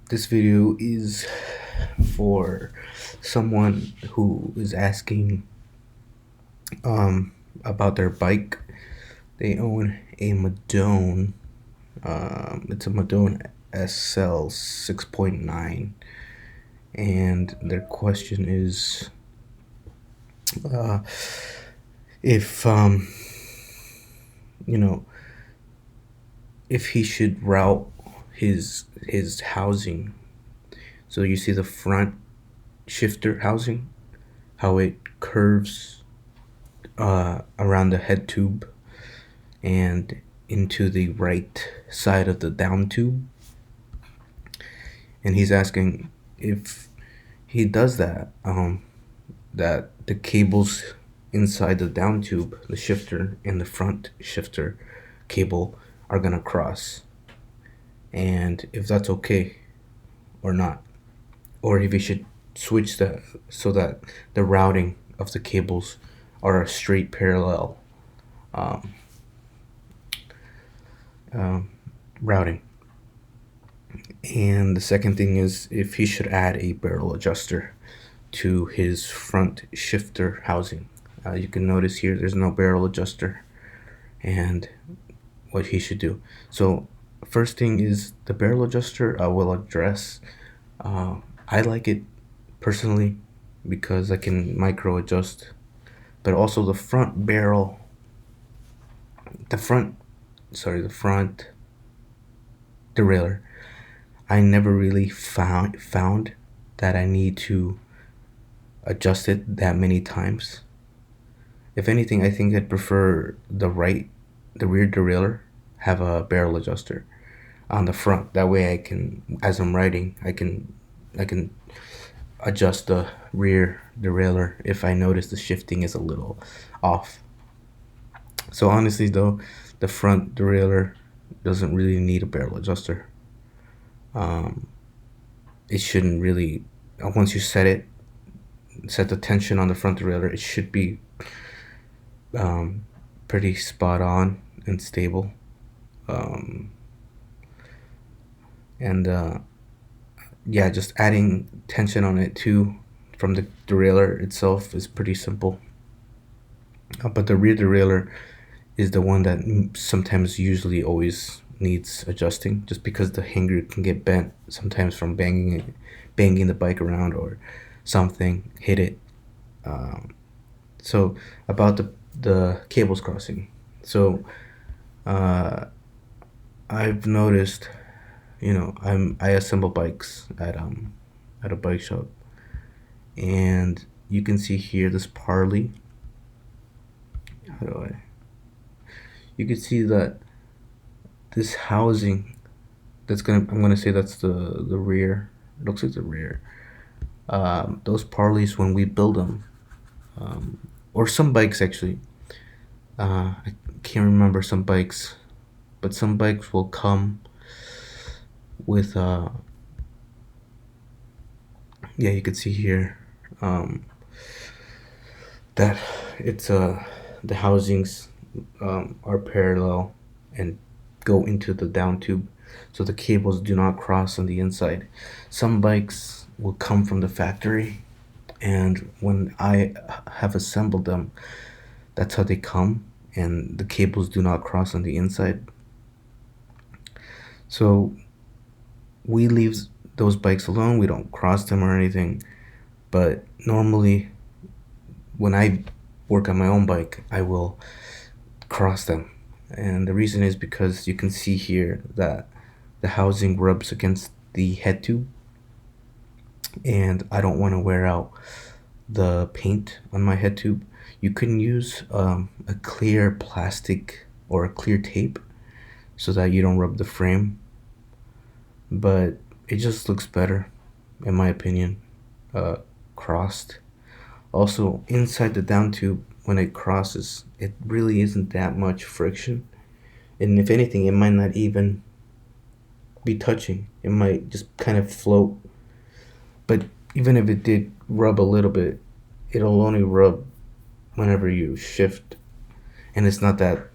This video is for someone who is asking about their bike. They own a Madone. It's a Madone SL 6.9, and their question is if you know if he should route his housing. So you see the front shifter housing, how it curves around the head tube and into the right side of the down tube. And he's asking if he does that, that the cables inside the down tube, the shifter and the front shifter cable, are gonna cross, and if that's okay or not, or if he should switch that so that the routing of the cables are a straight parallel routing. And the second thing is if he should add a barrel adjuster to his front shifter housing. You can notice here there's no barrel adjuster, and what he should do. So first thing is the barrel adjuster I will address. I like it personally because I can micro adjust, but also the front barrel, the front derailleur, I never really found that I need to adjust it that many times. If anything, I think I'd prefer the rear derailleur have a barrel adjuster on the front. That way I can, as I'm riding, I can adjust the rear derailleur if I notice the shifting is a little off. So honestly though, the front derailleur doesn't really need a barrel adjuster. It shouldn't really, once you set the tension on the front derailleur, it should be pretty spot on and stable. Yeah, just adding tension on it too from the derailleur itself is pretty simple. But the rear derailleur is the one that sometimes, usually, always needs adjusting, just because the hanger can get bent sometimes from banging the bike around, or something hit it. So about the cables crossing. So I've noticed, I assemble bikes at a bike shop, and you can see here this Parley. How do I? You can see that this housing, I'm gonna say that's the rear. It looks like the rear. Those Parleys, when we build them, or some bikes actually, I can't remember some bikes, but some bikes will come with yeah, you can see here that it's the housings are parallel and go into the down tube, so the cables do not cross on the inside. Some bikes will come from the factory, and when I have assembled them, that's how they come, and the cables do not cross on the inside. So we leave those bikes alone. We don't cross them or anything. But normally, when I work on my own bike, I will cross them. And the reason is because you can see here that the housing rubs against the head tube, and I don't want to wear out the paint on my head tube. You can use a clear plastic or a clear tape so that you don't rub the frame, but it just looks better, in my opinion, crossed. Also, inside the down tube, when it crosses, it really isn't that much friction, and if anything, it might not even be touching. It might just kind of float. But even if it did rub a little bit, it'll only rub whenever you shift, and it's not that.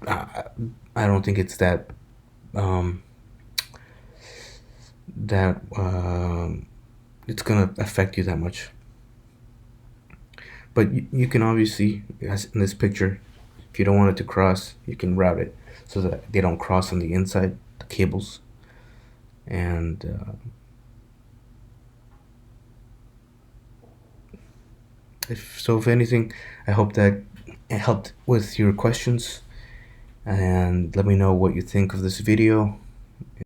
I don't think it's that that it's gonna affect you that much. But you can obviously, as in this picture, if you don't want it to cross, you can route it so that they don't cross on the inside, the cables. And if anything, I hope that it helped with your questions. And let me know what you think of this video.